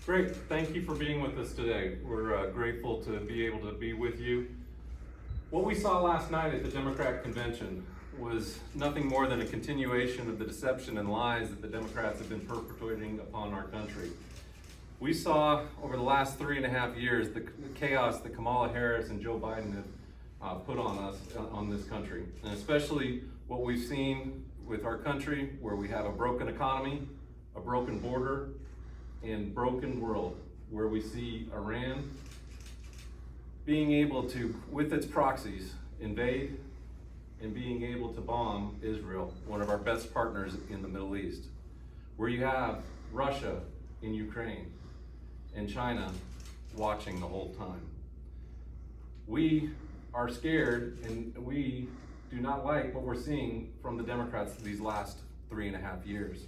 Great, thank you for being with us today. We're grateful to be able to be with you. What we saw last night at the Democrat convention was nothing more than a continuation of the deception and lies that the Democrats have been perpetrating upon our country. We saw over the last 3.5 years the chaos that Kamala Harris and Joe Biden have put on us, on this country, and especially what we've seen with our country, where we have a broken economy, a broken border, and broken world, where we see Iran being able to, with its proxies, invade and being able to bomb Israel, one of our best partners in the Middle East, where you have Russia in Ukraine and China watching the whole time. We are scared and we do not like what we're seeing from the Democrats these last 3.5 years.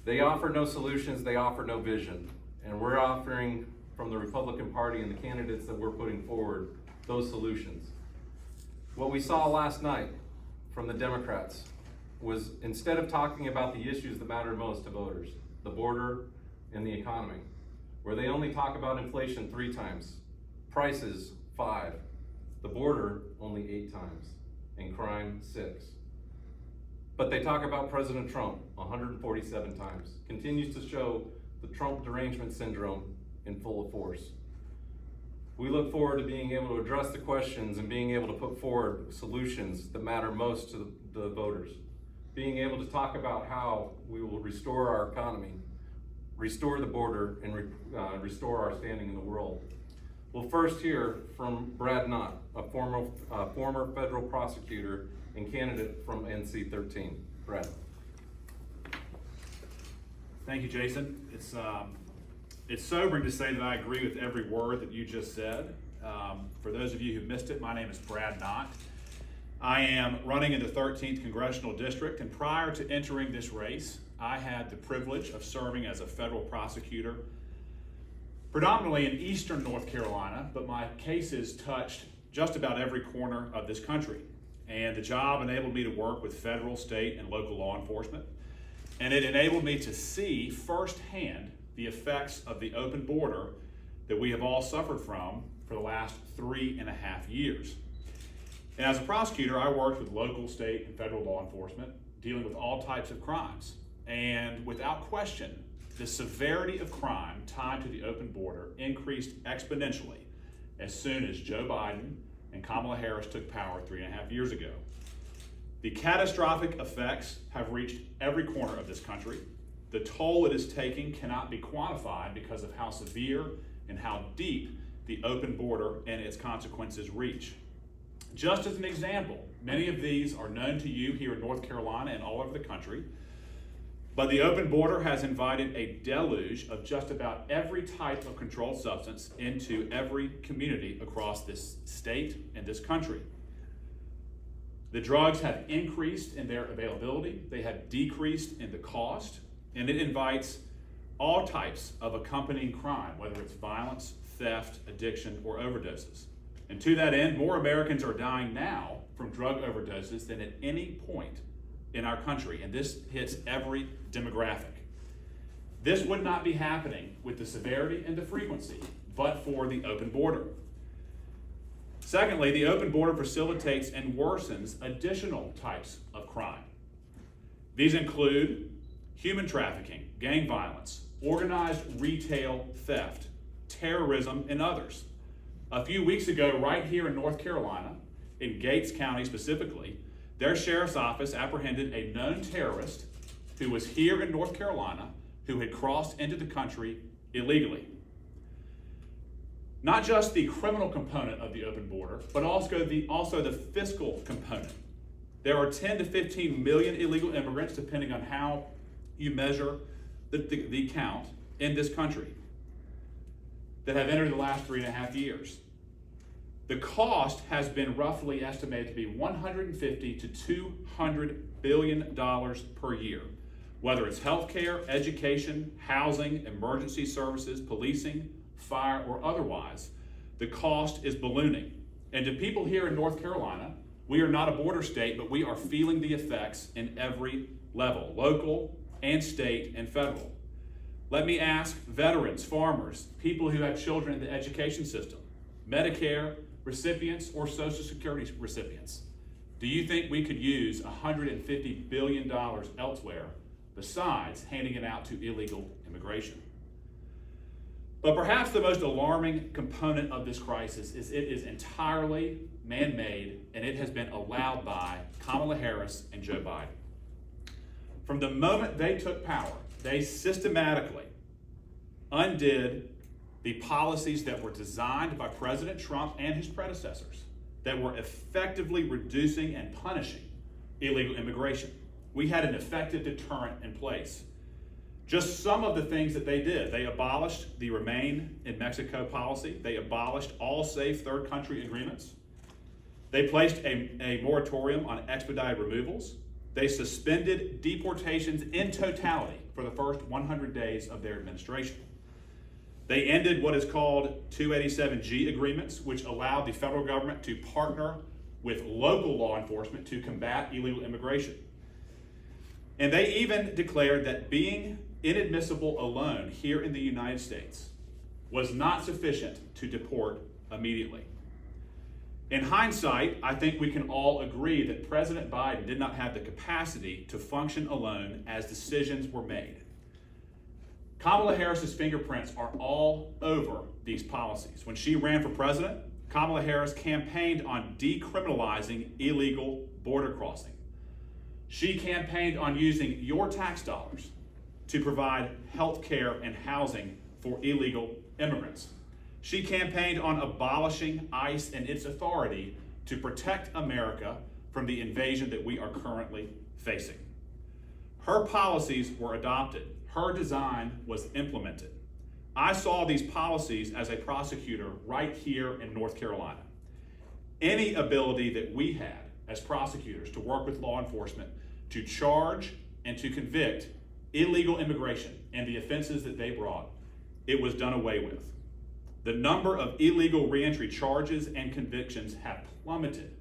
They offer no solutions, they offer no vision, and we're offering from the Republican Party and the candidates that we're putting forward those solutions. What we saw last night from the Democrats was, instead of talking about the issues that matter most to voters, the border and the economy, where they only talk about inflation 3 times, prices 5, the border only 8 times, and crime 6. But they talk about President Trump 147 times, continues to show the Trump derangement syndrome in full force. We look forward to being able to address the questions and being able to put forward solutions that matter most to the voters. Being able to talk about how we will restore our economy, restore the border, and restore our standing in the world. We'll first hear from Brad Knott, a former federal prosecutor and candidate from NC-13. Brad. Thank you, Jason. It's sobering to say that I agree with every word that you just said. For those of you who missed it, my name is Brad Knott. I am running in the 13th Congressional District, and prior to entering this race, I had the privilege of serving as a federal prosecutor, predominantly in eastern North Carolina, but my cases touched just about every corner of this country. And the job enabled me to work with federal, state, and local law enforcement. And it enabled me to see firsthand the effects of the open border that we have all suffered from for the last 3.5 years. And as a prosecutor, I worked with local, state, and federal law enforcement, dealing with all types of crimes. And without question, the severity of crime tied to the open border increased exponentially as soon as Joe Biden and Kamala Harris took power 3.5 years ago. The catastrophic effects have reached every corner of this country. The toll it is taking cannot be quantified because of how severe and how deep the open border and its consequences reach. Just as an example, many of these are known to you here in North Carolina and all over the country, but the open border has invited a deluge of just about every type of controlled substance into every community across this state and this country. The drugs have increased in their availability, they have decreased in the cost, and it invites all types of accompanying crime, whether it's violence, theft, addiction, or overdoses. And to that end, more Americans are dying now from drug overdoses than at any point in our country, and this hits every demographic. This would not be happening with the severity and the frequency, but for the open border. Secondly, the open border facilitates and worsens additional types of crime. These include human trafficking, gang violence, organized retail theft, terrorism, and others. A few weeks ago, right here in North Carolina, in Gates County specifically, their sheriff's office apprehended a known terrorist who was here in North Carolina who had crossed into the country illegally. Not just the criminal component of the open border, but also the fiscal component. There are 10 to 15 million illegal immigrants, depending on how you measure the count, in this country that have entered the last 3.5 years. The cost has been roughly estimated to be $150 to $200 billion per year, whether it's healthcare, education, housing, emergency services, policing, fire, or otherwise. The cost is ballooning. And to people here in North Carolina, we are not a border state, but we are feeling the effects in every level, local and state and federal. Let me ask veterans, farmers, people who have children in the education system, Medicare recipients or Social Security recipients. Do you think we could use $150 billion elsewhere besides handing it out to illegal immigration? But perhaps the most alarming component of this crisis is it is entirely man-made, and it has been allowed by Kamala Harris and Joe Biden. From the moment they took power, they systematically undid the policies that were designed by President Trump and his predecessors that were effectively reducing and punishing illegal immigration. We had an effective deterrent in place. Just some of the things that they did: they abolished the Remain in Mexico policy. They abolished all safe third country agreements. They placed a moratorium on expedited removals. They suspended deportations in totality for the first 100 days of their administration. They ended what is called 287G agreements, which allowed the federal government to partner with local law enforcement to combat illegal immigration. And they even declared that being inadmissible alone here in the United States was not sufficient to deport immediately. In hindsight, I think we can all agree that President Biden did not have the capacity to function alone as decisions were made. Kamala Harris's fingerprints are all over these policies. When she ran for president, Kamala Harris campaigned on decriminalizing illegal border crossing. She campaigned on using your tax dollars to provide health care and housing for illegal immigrants. She campaigned on abolishing ICE and its authority to protect America from the invasion that we are currently facing. Her policies were adopted. Her design was implemented. I saw these policies as a prosecutor right here in North Carolina. Any ability that we had as prosecutors to work with law enforcement to charge and to convict illegal immigration and the offenses that they brought, it was done away with. The number of illegal reentry charges and convictions have plummeted,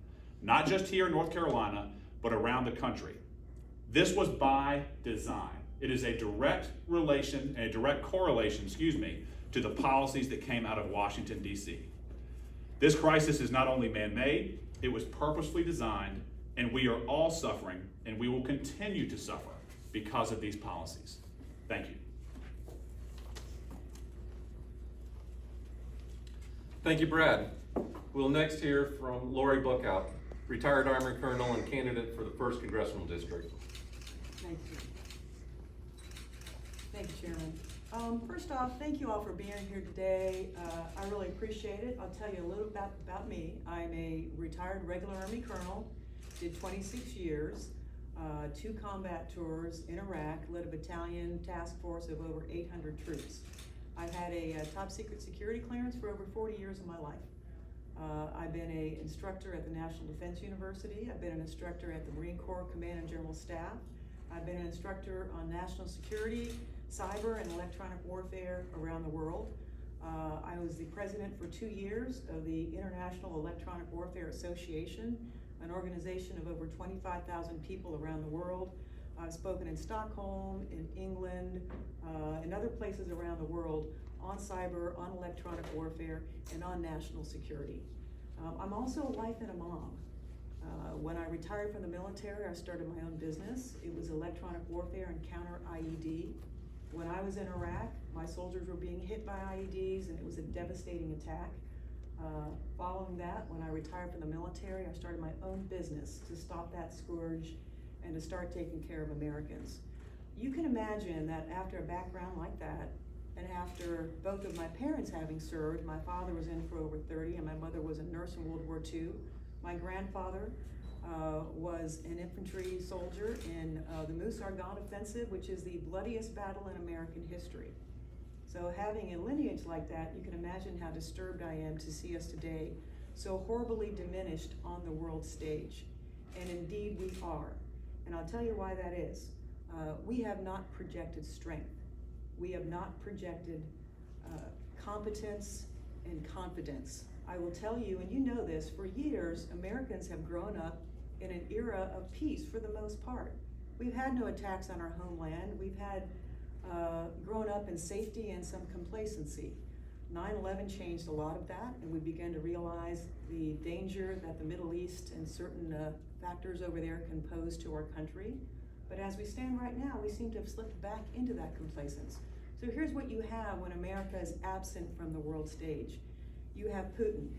not just here in North Carolina, but around the country. This was by design. It is a direct correlation, to the policies that came out of Washington, D.C. This crisis is not only man-made, it was purposely designed, and we are all suffering, and we will continue to suffer because of these policies. Thank you. Thank you, Brad. We'll next hear from Lori Bookout, retired Army Colonel and candidate for the 1st Congressional District. Thank you. Thank you, Chairman. First off, thank you all for being here today. I really appreciate it. I'll tell you a little about me. I'm a retired regular Army Colonel, did 26 years, 2 combat tours in Iraq, led a battalion task force of over 800 troops. I've had a top secret security clearance for over 40 years of my life. I've been an instructor at the National Defense University. I've been an instructor at the Marine Corps Command and General Staff. I've been an instructor on national security, cyber, and electronic warfare around the world. I was the president for 2 years of the International Electronic Warfare Association, an organization of over 25,000 people around the world. I've spoken in Stockholm, in England, and other places around the world on cyber, on electronic warfare, and on national security. I'm also a wife and a mom. When I retired from the military, I started my own business. It was electronic warfare and counter IED. When I was in Iraq, my soldiers were being hit by IEDs, and it was a devastating attack. Following that, when I retired from the military, I started my own business to stop that scourge and to start taking care of Americans. You can imagine that after a background like that, and after both of my parents having served, my father was in for over 30 and my mother was a nurse in World War II. My grandfather was an infantry soldier in the Moose-Argonne Offensive, which is the bloodiest battle in American history. So having a lineage like that, you can imagine how disturbed I am to see us today so horribly diminished on the world stage. And indeed we are. And I'll tell you why that is. We have not projected strength. We have not projected competence and confidence. I will tell you, and you know this, for years, Americans have grown up in an era of peace for the most part. We've had no attacks on our homeland. We've had grown up in safety and some complacency. 9/11 changed a lot of that, and we began to realize the danger that the Middle East and certain factors over there can pose to our country. But as we stand right now, we seem to have slipped back into that complacence. So here's what you have when America is absent from the world stage. You have Putin.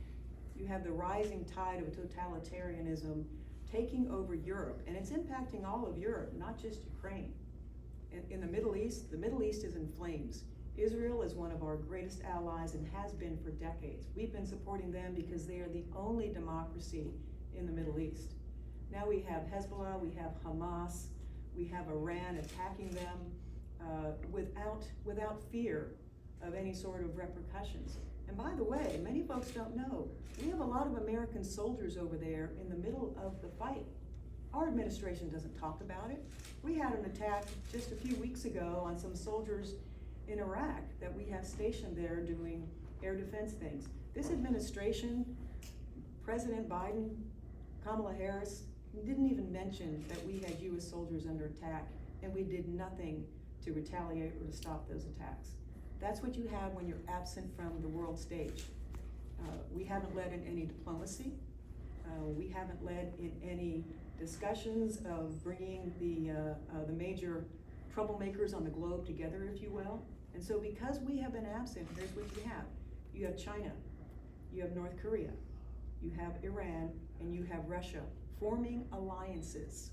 You have the rising tide of totalitarianism taking over Europe, and it's impacting all of Europe, not just Ukraine. In the Middle East is in flames. Israel is one of our greatest allies and has been for decades. We've been supporting them because they are the only democracy in the Middle East. Now we have Hezbollah, we have Hamas, we have Iran attacking them without fear of any sort of repercussions. And by the way, many folks don't know, we have a lot of American soldiers over there in the middle of the fight. Our administration doesn't talk about it. We had an attack just a few weeks ago on some soldiers in Iraq that we have stationed there doing air defense things. This administration, President Biden, Kamala Harris, didn't even mention that we had US soldiers under attack, and we did nothing to retaliate or to stop those attacks. That's what you have when you're absent from the world stage. We haven't led in any diplomacy. We haven't led in any discussions of bringing the major troublemakers on the globe together, if you will. And so because we have been absent, here's what you have. You have China, you have North Korea, you have Iran, and you have Russia forming alliances.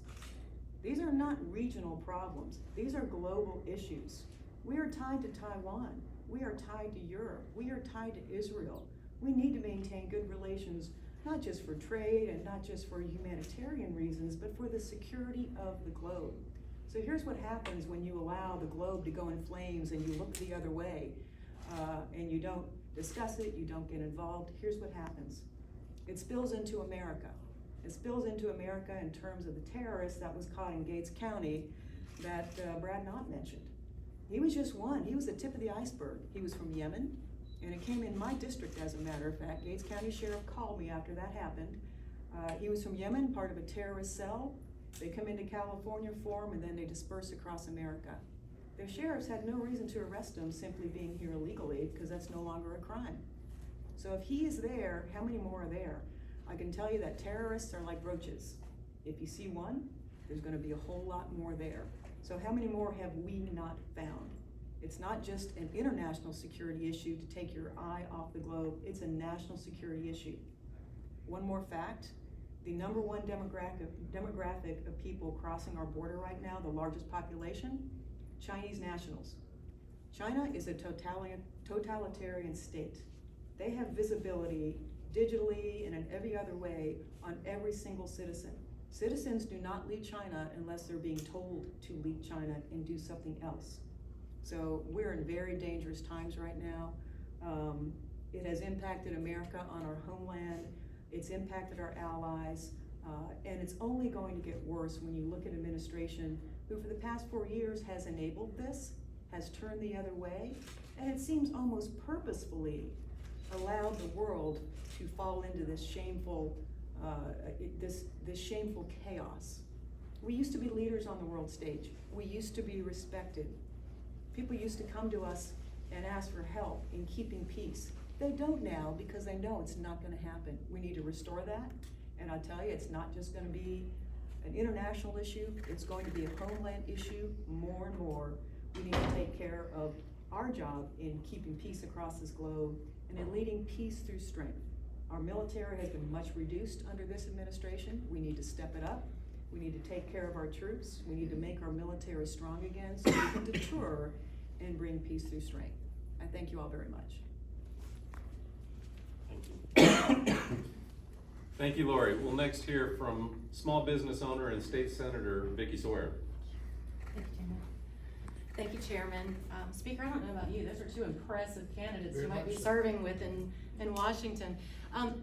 These are not regional problems. These are global issues. We are tied to Taiwan. We are tied to Europe. We are tied to Israel. We need to maintain good relations, not just for trade and not just for humanitarian reasons, but for the security of the globe. So here's what happens when you allow the globe to go in flames and you look the other way and you don't discuss it, you don't get involved. Here's what happens. It spills into America. It spills into America in terms of the terrorist that was caught in Gates County that Brad Knott mentioned. He was just one. He was the tip of the iceberg. He was from Yemen, and it came in my district, as a matter of fact. Gates County Sheriff called me after that happened. He was from Yemen, part of a terrorist cell. They come into California for him, and then they disperse across America. The sheriffs had no reason to arrest him simply being here illegally, because that's no longer a crime. So if he is there, how many more are there? I can tell you that terrorists are like roaches. If you see one, there's going to be a whole lot more there. So how many more have we not found? It's not just an international security issue to take your eye off the globe, it's a national security issue. One more fact, the number one demographic of people crossing our border right now, the largest population, Chinese nationals. China is a totalitarian state. They have visibility digitally and in every other way on every single citizen. Citizens do not leave China unless they're being told to leave China and do something else. So we're in very dangerous times right now. It has impacted America on our homeland. It's impacted our allies, and it's only going to get worse when you look at administration who for the past 4 years has enabled this, has turned the other way, and it seems almost purposefully allowed the world to fall into this shameful this shameful chaos. We used to be leaders on the world stage. We used to be respected. People used to come to us and ask for help in keeping peace. They don't now because they know it's not going to happen. We need to restore that, and I'll tell you, it's not just going to be an international issue, it's going to be a homeland issue more and more. We need to take care of our job in keeping peace across this globe and in leading peace through strength. Our military has been much reduced under this administration. We need to step it up. We need to take care of our troops. We need to make our military strong again so we can deter and bring peace through strength. I thank you all very much. Thank you. Thank you, Lori. We'll next hear from small business owner and state senator Vicki Sawyer. Thank you, Chairman. Thank you, Chairman. Speaker, I don't know about you, those are two impressive candidates you might be serving with in Washington.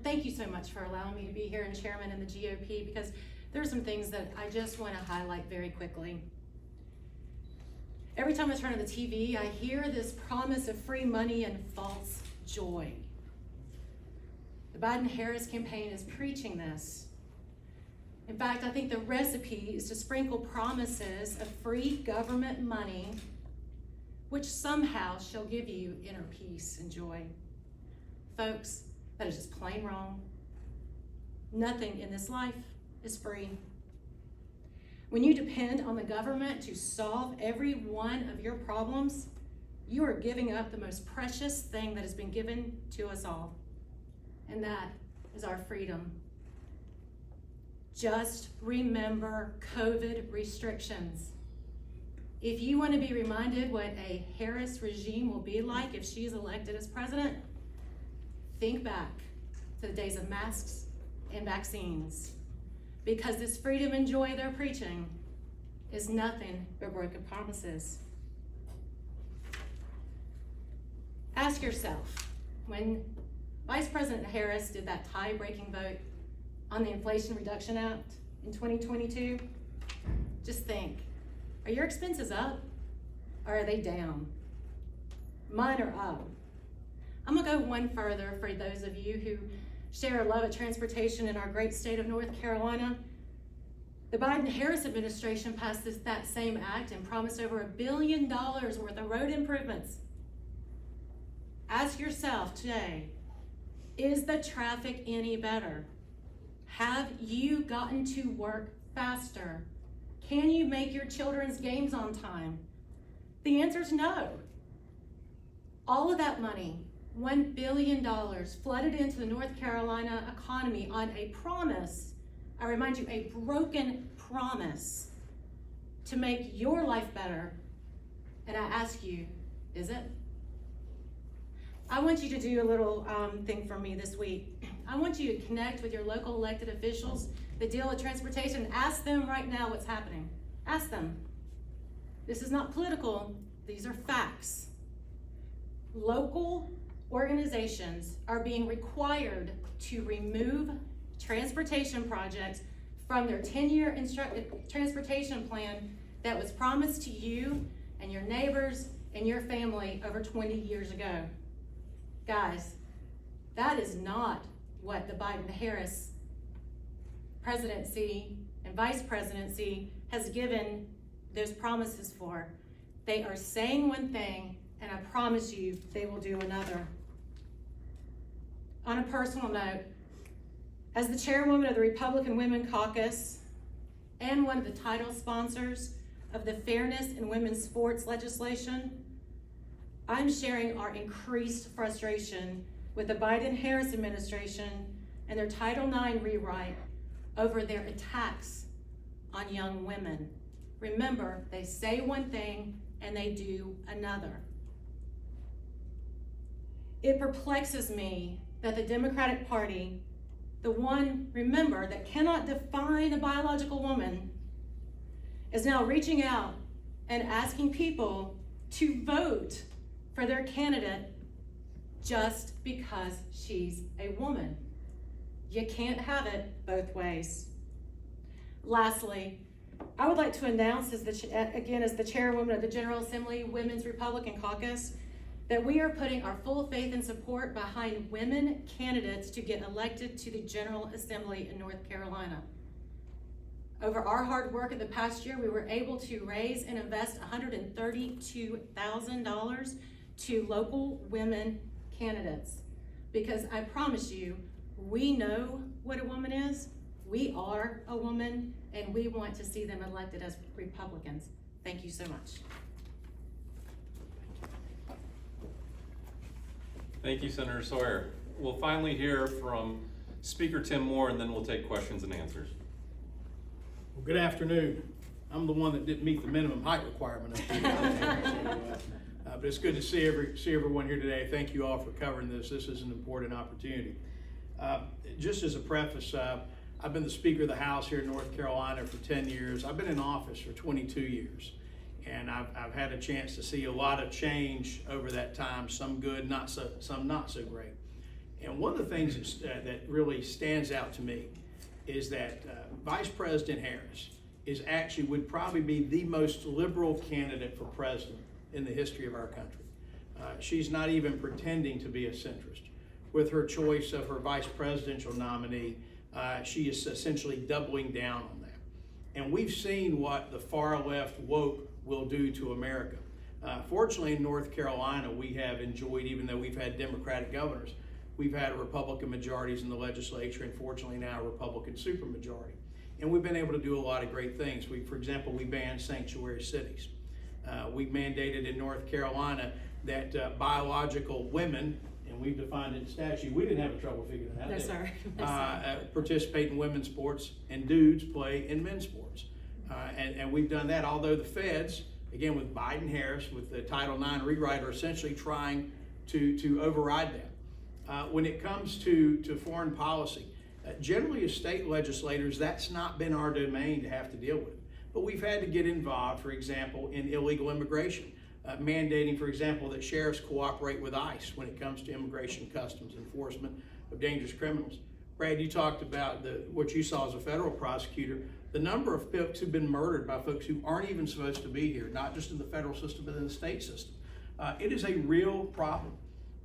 Thank you so much for allowing me to be here and Chairman in the GOP, because there are some things that I just want to highlight very quickly. Every time I turn on the TV, I hear this promise of free money and false joy. The Biden-Harris campaign is preaching this. In fact, I think the recipe is to sprinkle promises of free government money which somehow shall give you inner peace and joy. Folks, that is just plain wrong. Nothing in this life is free. When you depend on the government to solve every one of your problems, you are giving up the most precious thing that has been given to us all, and that is our freedom. Just remember COVID restrictions. If you want to be reminded what a Harris regime will be like if she is elected as president, think back to the days of masks and vaccines, because this freedom and joy they're preaching is nothing but broken promises. Ask yourself, when Vice President Harris did that tie-breaking vote on the Inflation Reduction Act in 2022, just think, are your expenses up or are they down? Mine are up. I'm gonna go one further for those of you who share a love of transportation in our great state of North Carolina. The Biden-Harris administration passed that same act and promised over $1 billion worth of road improvements. Ask yourself today, is the traffic any better? Have you gotten to work faster? Can you make your children's games on time? The answer is no. All of that money, $1 billion, flooded into the North Carolina economy on a promise, I remind you, a broken promise to make your life better. And I ask you, is it? I want you to do a little thing for me this week. I want you to connect with your local elected officials that deal with transportation. Ask them right now what's happening. Ask them. This is not political, these are facts. Local organizations are being required to remove transportation projects from their 10-year transportation plan that was promised to you and your neighbors and your family over 20 years ago. Guys, that is not what the Biden-Harris presidency and vice presidency has given those promises for. They are saying one thing, and I promise you they will do another. On a personal note, as the chairwoman of the Republican Women Caucus and one of the title sponsors of the Fairness in Women's Sports legislation, I'm sharing our increased frustration with the Biden-Harris administration and their Title IX rewrite over their attacks on young women. Remember, they say one thing and they do another. It perplexes me that the Democratic Party, the one, remember, that cannot define a biological woman, is now reaching out and asking people to vote for their candidate just because she's a woman. You can't have it both ways. Lastly, I would like to announce, as the chairwoman of the General Assembly Women's Republican Caucus, that we are putting our full faith and support behind women candidates to get elected to the General Assembly in North Carolina. Over our hard work in the past year, we were able to raise and invest $132,000 to local women candidates. Because I promise you, we know what a woman is, we are a woman, and we want to see them elected as Republicans. Thank you so much. Thank you, Senator Sawyer. We'll finally hear from Speaker Tim Moore, and then we'll take questions and answers. Well, good afternoon. I'm the one that didn't meet the minimum height requirement up here. But it's good to see everyone here today. Thank you all for covering this. This is an important opportunity. Just as a preface, I've been the Speaker of the House here in North Carolina for 10 years. I've been in office for 22 years. And I've had a chance to see a lot of change over that time, some good, some not so great. And one of the things that really stands out to me is that Vice President Harris would probably be the most liberal candidate for president in the history of our country. She's not even pretending to be a centrist. With her choice of her vice presidential nominee, she is essentially doubling down on that. And we've seen what the far left woke will do to America. Fortunately, in North Carolina, we have enjoyed, even though we've had Democratic governors, we've had Republican majorities in the legislature, and fortunately now a Republican supermajority. And we've been able to do a lot of great things. For example, we banned sanctuary cities. We mandated in North Carolina that biological women, and we've defined it in statute, we didn't have trouble figuring it out. No, did we? sir. No, sir. Participate in women's sports, and dudes play in men's sports. And we've done that, although the feds, again with Biden-Harris, with the Title IX rewrite, are essentially trying to override that. When it comes to foreign policy, generally as state legislators, that's not been our domain to have to deal with. But we've had to get involved, for example, in illegal immigration, mandating, for example, that sheriffs cooperate with ICE when it comes to immigration customs enforcement of dangerous criminals. Brad, you talked about what you saw as a federal prosecutor, the number of folks who've been murdered by folks who aren't even supposed to be here, not just in the federal system, but in the state system. It is a real problem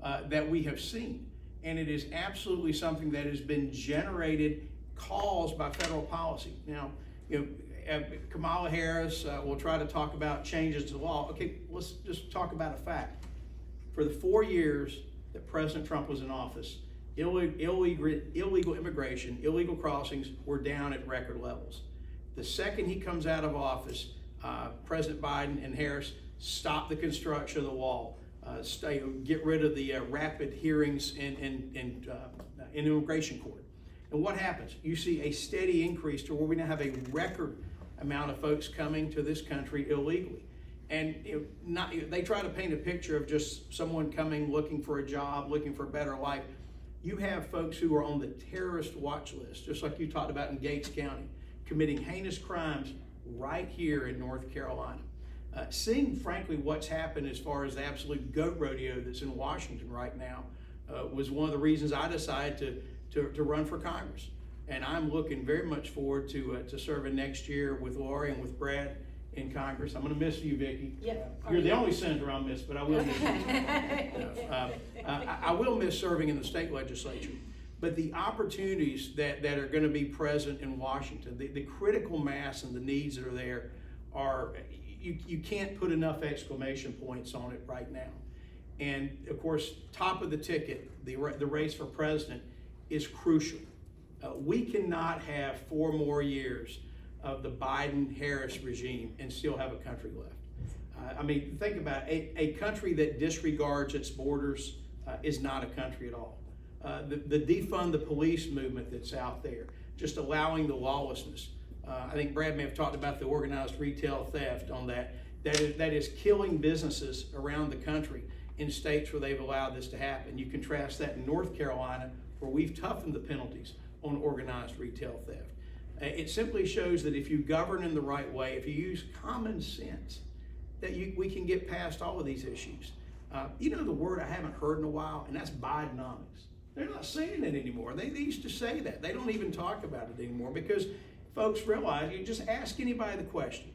that we have seen, and it is absolutely something that has been generated, caused by federal policy. Now, Kamala Harris will try to talk about changes to law. Okay, let's just talk about a fact. For the 4 years that President Trump was in office, illegal immigration, illegal crossings were down at record levels. The second he comes out of office, President Biden and Harris stop the construction of the wall, get rid of the rapid hearings in immigration court. And what happens? You see a steady increase to where we now have a record amount of folks coming to this country illegally. And they try to paint a picture of just someone coming looking for a job, looking for a better life. You have folks who are on the terrorist watch list, just like you talked about in Gates County, committing heinous crimes right here in North Carolina. Seeing, frankly, what's happened as far as the absolute goat rodeo that's in Washington right now was one of the reasons I decided to run for Congress. And I'm looking very much forward to serving next year with Lori and with Brad in Congress. I'm going to miss you, Vicki. Yep. You're the only senator I'll miss, but I will miss you. I will miss serving in the state legislature. But the opportunities that are going to be present in Washington, the critical mass and the needs that are there are, you can't put enough exclamation points on it right now. And of course, top of the ticket, the race for president is crucial. We cannot have 4 more years of the Biden-Harris regime and still have a country left. I mean, think about it. A country that disregards its borders is not a country at all. The defund the police movement that's out there, just allowing the lawlessness. I think Brad may have talked about the organized retail theft on that. That is killing businesses around the country in states where they've allowed this to happen. You contrast that in North Carolina, where we've toughened the penalties on organized retail theft. It simply shows that if you govern in the right way, if you use common sense, that we can get past all of these issues. You know the word I haven't heard in a while, and that's Bidenomics. They're not saying it anymore. They used to say that. They don't even talk about it anymore because folks realize, you just ask anybody the question,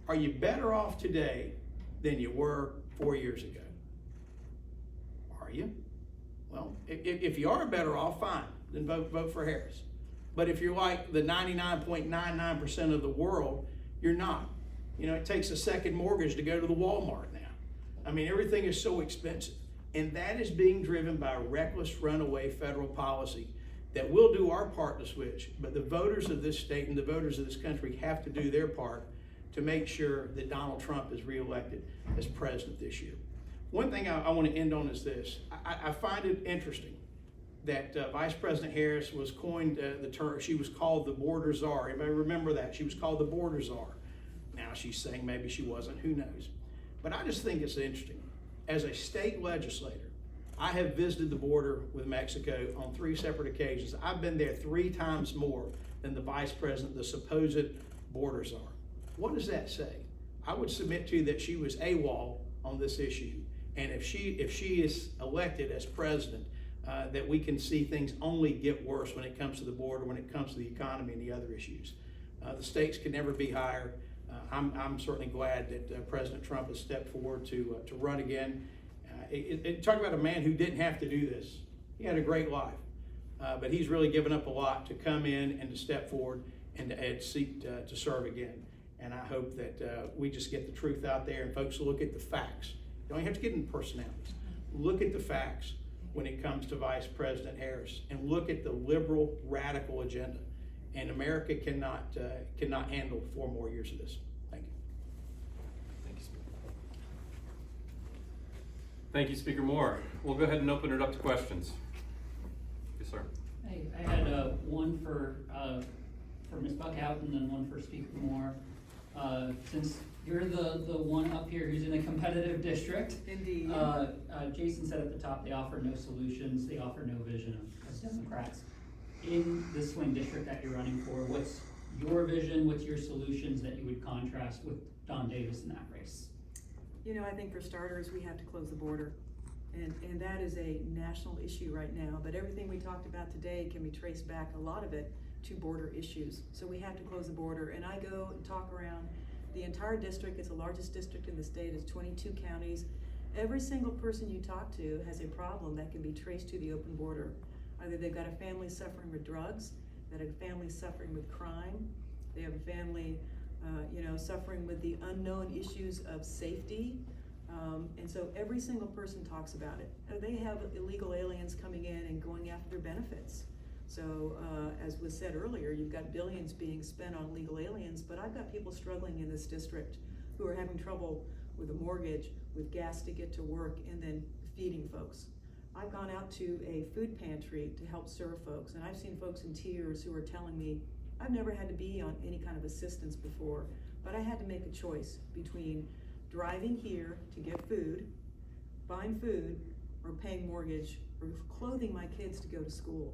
are you better off today than you were 4 years ago? Are you? Well, if you are better off, fine, then vote for Harris. But if you're like the 99.99% of the world, you're not. You know, it takes a second mortgage to go to the Walmart now. I mean, everything is so expensive. And that is being driven by reckless runaway federal policy that we'll do our part to switch, but the voters of this state and the voters of this country have to do their part to make sure that Donald Trump is reelected as president this year. One thing I want to end on is this. I find it interesting that Vice President Harris was coined the term, she was called the border czar. Anybody remember that? She was called the border czar. Now she's saying maybe she wasn't, who knows? But I just think it's interesting. As a state legislator, I have visited the border with Mexico on 3 separate occasions. I've been there 3 times more than the vice president, the supposed border czar. What does that say? I would submit to you that she was AWOL on this issue. And if she is elected as president, that we can see things only get worse when it comes to the border, when it comes to the economy and the other issues. The stakes can never be higher. I'm certainly glad that President Trump has stepped forward to run again. Talk about a man who didn't have to do this. He had a great life, but he's really given up a lot to come in and to step forward and to seek to serve again. And I hope that we just get the truth out there and folks look at the facts. You don't have to get into personalities. Look at the facts when it comes to Vice President Harris, and look at the liberal radical agenda. And America cannot handle 4 more years of this. Thank you. Thank you, Speaker. Thank you, Speaker Moore. We'll go ahead and open it up to questions. Yes, sir. Hey, I had one for Ms. Buckhout and then one for Speaker Moore. Since you're the one up here who's in a competitive district. Indeed. Jason said at the top, they offer no solutions, they offer no vision as Democrats. In the swing district that you're running for, what's your vision, what's your solutions that you would contrast with Don Davis in that race? You know, I think for starters, we have to close the border. And that is a national issue right now, but everything we talked about today can be traced back, a lot of it, to border issues. So we have to close the border, and I go and talk around the entire district. It's the largest district in the state. It's 22 counties. Every single person you talk to has a problem that can be traced to the open border. Either they've got a family suffering with drugs, they've got a family suffering with crime, they have a family suffering with the unknown issues of safety. And so every single person talks about it. They have illegal aliens coming in and going after their benefits. So as was said earlier, you've got billions being spent on illegal aliens, but I've got people struggling in this district who are having trouble with a mortgage, with gas to get to work, and then feeding folks. I've gone out to a food pantry to help serve folks, and I've seen folks in tears who are telling me, I've never had to be on any kind of assistance before, but I had to make a choice between driving here to get food, buying food, or paying mortgage, or clothing my kids to go to school.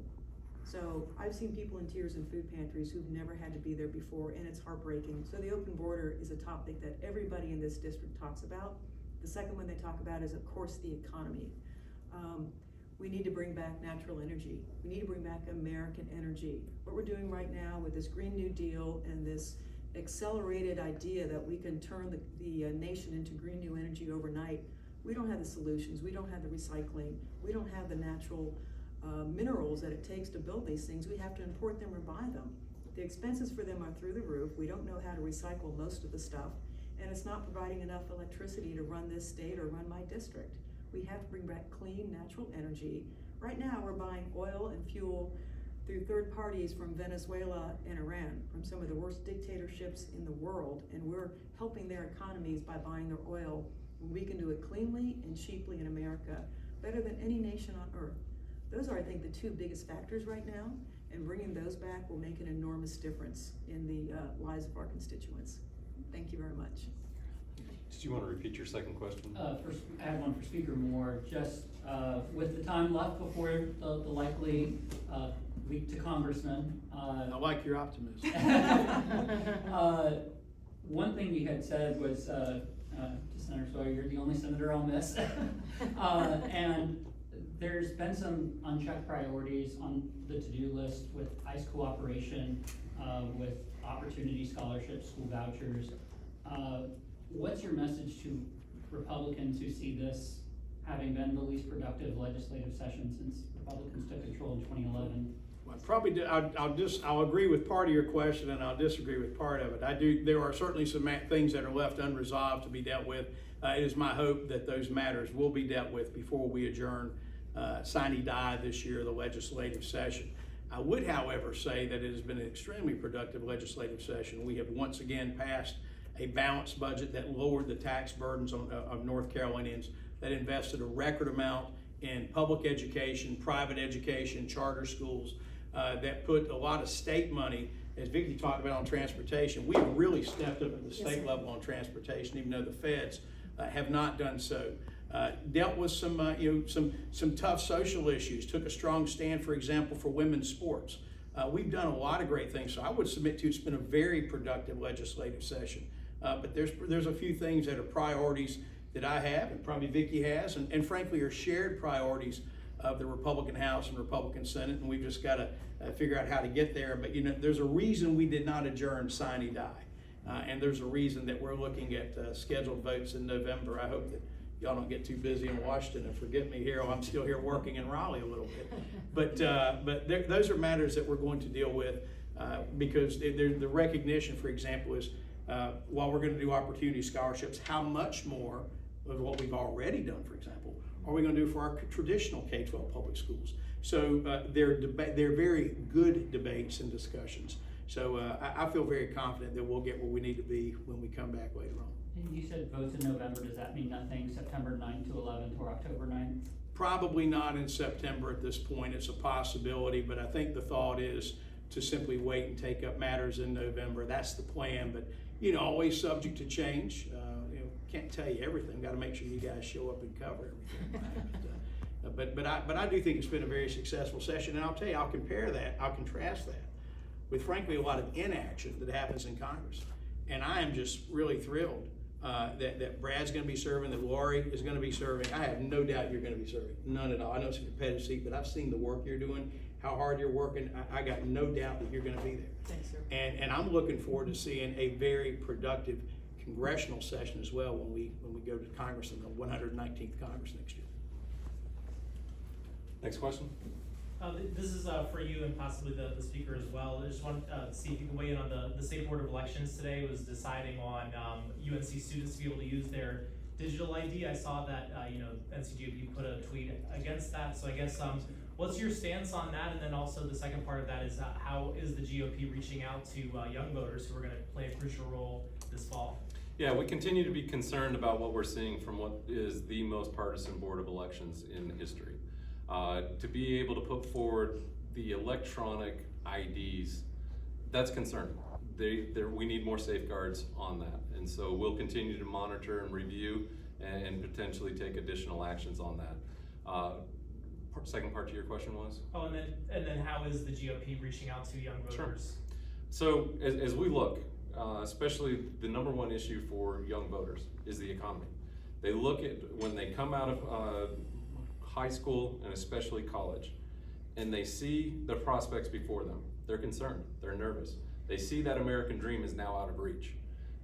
So I've seen people in tears in food pantries who've never had to be there before, and it's heartbreaking. So the open border is a topic that everybody in this district talks about. The second one they talk about is, of course, the economy. We need to bring back natural energy. We need to bring back American energy. What we're doing right now with this Green New Deal and this accelerated idea that we can turn the nation into green new energy overnight, we don't have the solutions, we don't have the recycling, we don't have the natural minerals that it takes to build these things. We have to import them or buy them. The expenses for them are through the roof. We don't know how to recycle most of the stuff, and it's not providing enough electricity to run this state or run my district. We have to bring back clean natural energy. Right now we're buying oil and fuel through third parties from Venezuela and Iran, from some of the worst dictatorships in the world, and we're helping their economies by buying their oil. We can do it cleanly and cheaply in America, better than any nation on earth. Those are, I think, the 2 biggest factors right now, and bringing those back will make an enormous difference in the lives of our constituents. Thank you very much. Did you want to repeat your second question? I have one for Speaker Moore. Just with the time left before the likely week to Congressman. I like your optimism. One thing you had said was, to Senator Sawyer, you're the only senator I'll miss. And there's been some unchecked priorities on the to-do list with ICE cooperation, with opportunity scholarships, school vouchers. What's your message to Republicans who see this having been the least productive legislative session since Republicans took control in 2011? Well, I'll agree with part of your question, and I'll disagree with part of it. There are certainly some things that are left unresolved to be dealt with. It is my hope that those matters will be dealt with before we adjourn sine die this year, the legislative session. I would, however, say that it has been an extremely productive legislative session. We have once again passed a balanced budget that lowered the tax burdens of North Carolinians, that invested a record amount in public education, private education, charter schools, that put a lot of state money, as Vicki talked about, on transportation. We have really stepped up at the state level on transportation, even though the feds have not done so. Dealt with some tough social issues, took a strong stand, for example, for women's sports. We've done a lot of great things, so I would submit to you it's been a very productive legislative session. But there's a few things that are priorities that I have, and probably Vicki has, and frankly are shared priorities of the Republican House and Republican Senate, and we've just got to figure out how to get there. But there's a reason we did not adjourn sine die, and there's a reason that we're looking at scheduled votes in November. I hope that y'all don't get too busy in Washington and forget me here. I'm still here working in Raleigh a little bit, but those are matters that we're going to deal with because the recognition, for example, is while we're gonna do opportunity scholarships, how much more of what we've already done, for example, are we gonna do for our traditional K-12 public schools? So they're very good debates and discussions. So I feel very confident that we'll get where we need to be when we come back later on. And you said votes in November, does that mean nothing September 9th to 11th or October 9th? Probably not in September at this point. It's a possibility, but I think the thought is to simply wait and take up matters in November. That's the plan, but always subject to change. Can't tell you everything. Got to make sure you guys show up and cover everything. Right? But I do think it's been a very successful session, and I'll tell you, I'll contrast that with frankly a lot of inaction that happens in Congress. And I am just really thrilled that Brad's going to be serving, that Lori is going to be serving. I have no doubt you're going to be serving. None at all. I know it's a competitive seat, but I've seen the work you're doing, how hard you're working. I got no doubt that you're going to be there. Thanks, sir. And I'm looking forward to seeing a very productive congressional session as well when we go to Congress in the 119th Congress next year. Next question? This is for you and possibly the speaker as well. I just want to see if you can weigh in on the State Board of Elections today was deciding on UNC students to be able to use their digital ID. I saw that NCGOP put a tweet against that. So I guess what's your stance on that? And then also the second part of that is how is the GOP reaching out to young voters who are going to play a crucial role this fall? Yeah, we continue to be concerned about what we're seeing from what is the most partisan board of elections in history. To be able to put forward the electronic IDs, that's concerning. We need more safeguards on that. And so we'll continue to monitor and review and potentially take additional actions on that. Second part to your question was? Oh, and then how is the GOP reaching out to young voters? Sure. So as we look, especially the number one issue for young voters is the economy. They look at when they come out of high school and especially college, and they see the prospects before them. They're concerned, they're nervous. They see that American dream is now out of reach.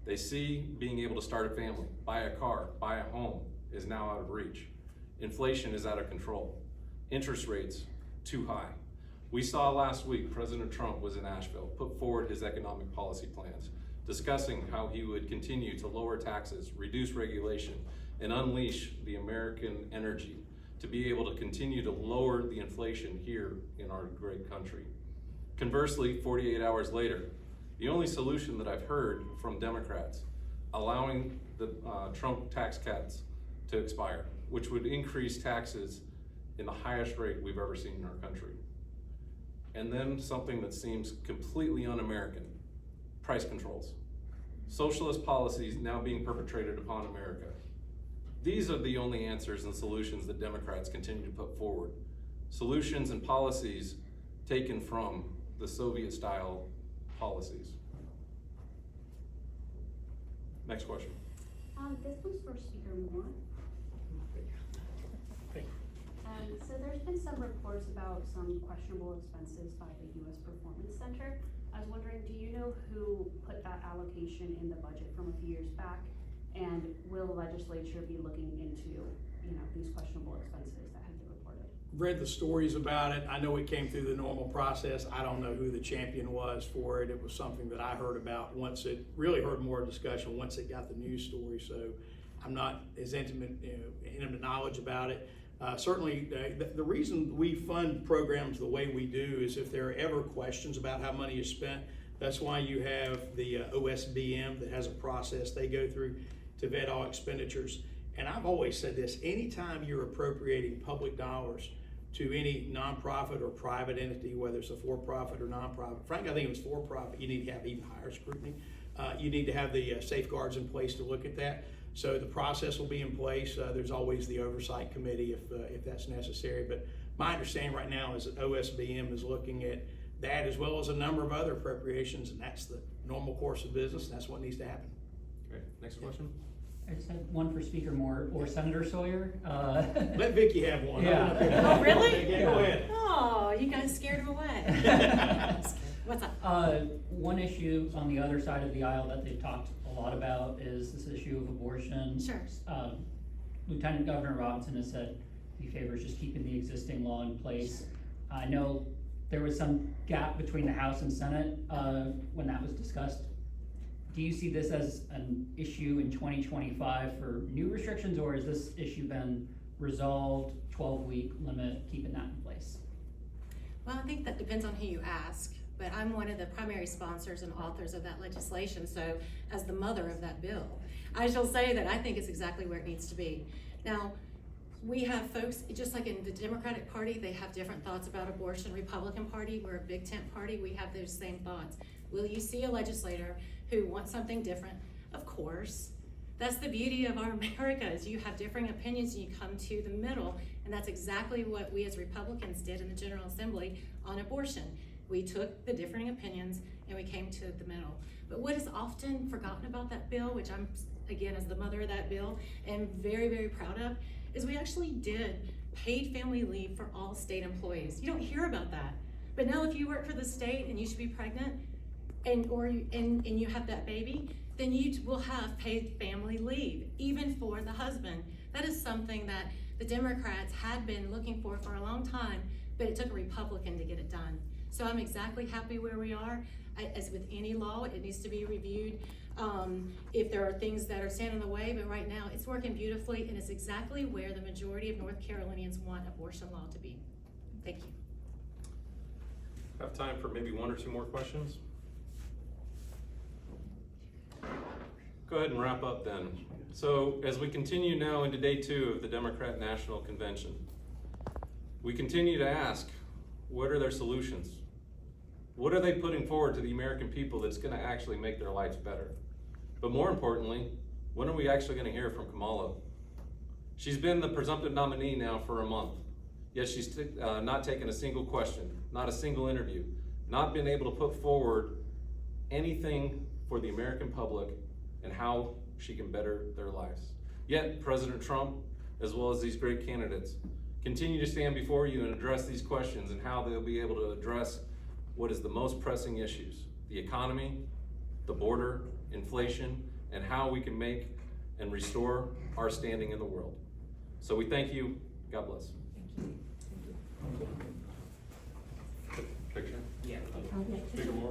They see being able to start a family, buy a car, buy a home is now out of reach. Inflation is out of control. Interest rates too high. We saw last week, President Trump was in Asheville, put forward his economic policy plans, discussing how he would continue to lower taxes, reduce regulation, and unleash the American energy to be able to continue to lower the inflation here in our great country. Conversely, 48 hours later, the only solution that I've heard from Democrats, allowing the Trump tax cuts to expire, which would increase taxes in the highest rate we've ever seen in our country. And then something that seems completely un-American, price controls. Socialist policies now being perpetrated upon America. These are the only answers and solutions that Democrats continue to put forward. Solutions and policies taken from the Soviet-style policies. Next question. This one's for Speaker Moore. So there's been some reports about some questionable expenses by the U.S. Performance Center. I was wondering, do you know who put that allocation in the budget from a few years back? And will the legislature be looking into, these questionable expenses that have been reported? Read the stories about it. I know it came through the normal process. I don't know who the champion was for it. It was something that I heard about once it really heard more discussion once it got the news story. So I'm not as intimate knowledge about it. Certainly, the reason we fund programs the way we do is if there are ever questions about how money is spent. That's why you have the OSBM that has a process they go through to vet all expenditures. And I've always said this, anytime you're appropriating public dollars to any nonprofit or private entity, whether it's a for-profit or nonprofit, frankly, I think if it's for-profit, you need to have even higher scrutiny. You need to have the safeguards in place to look at that. So the process will be in place. There's always the oversight committee if that's necessary. But my understanding right now is that OSBM is looking at that as well as a number of other appropriations, and that's the normal course of business, and that's what needs to happen. Great. Next question. I just had one for Speaker Moore or Senator Sawyer. Let Vicki have one. Yeah. Oh, really? Yeah, go ahead. Oh, you guys scared him away. What's up? One issue on the other side of the aisle that they've talked a lot about is this issue of abortion. Sure. Lieutenant Governor Robinson has said he favors just keeping the existing law in place. I know there was some gap between the House and Senate when that was discussed do you see this as an issue in 2025 for new restrictions, or has this issue been resolved, 12-week limit, keeping that in place? Well, I think that depends on who you ask, but I'm one of the primary sponsors and authors of that legislation, so as the mother of that bill, I shall say that I think it's exactly where it needs to be. Now, we have folks, just like in the Democratic Party, they have different thoughts about abortion. Republican Party, we're a big tent party, we have those same thoughts. Will you see a legislator who wants something different? Of course. That's the beauty of our America, is you have differing opinions and you come to the middle, and that's exactly what we as Republicans did in the General Assembly on abortion. We took the differing opinions and we came to the middle. But what is often forgotten about that bill, which I'm, again, as the mother of that bill, am very, very proud of, is we actually did paid family leave for all state employees. You don't hear about that. But now if you work for the state and you should be pregnant and you have that baby, then you will have paid family leave, even for the husband. That is something that the Democrats had been looking for a long time, but it took a Republican to get it done. So I'm exactly happy where we are. As with any law, it needs to be reviewed if there are things that are standing in the way, but right now it's working beautifully, and it's exactly where the majority of North Carolinians want abortion law to be. Thank you. Have time for maybe one or two more questions? Go ahead and wrap up then. So as we continue now into day 2 of the Democrat National Convention, we continue to ask, what are their solutions? What are they putting forward to the American people that's gonna actually make their lives better? But more importantly, when are we actually gonna hear from Kamala? She's been the presumptive nominee now for a month, yet she's not taken a single question, not a single interview, not been able to put forward anything for the American public and how she can better their lives. Yet President Trump, as well as these great candidates, continue to stand before you and address these questions and how they'll be able to address what is the most pressing issues: the economy, the border, inflation, and how we can make and restore our standing in the world. So we thank you. God bless. Picture? Yeah. Bigger, more?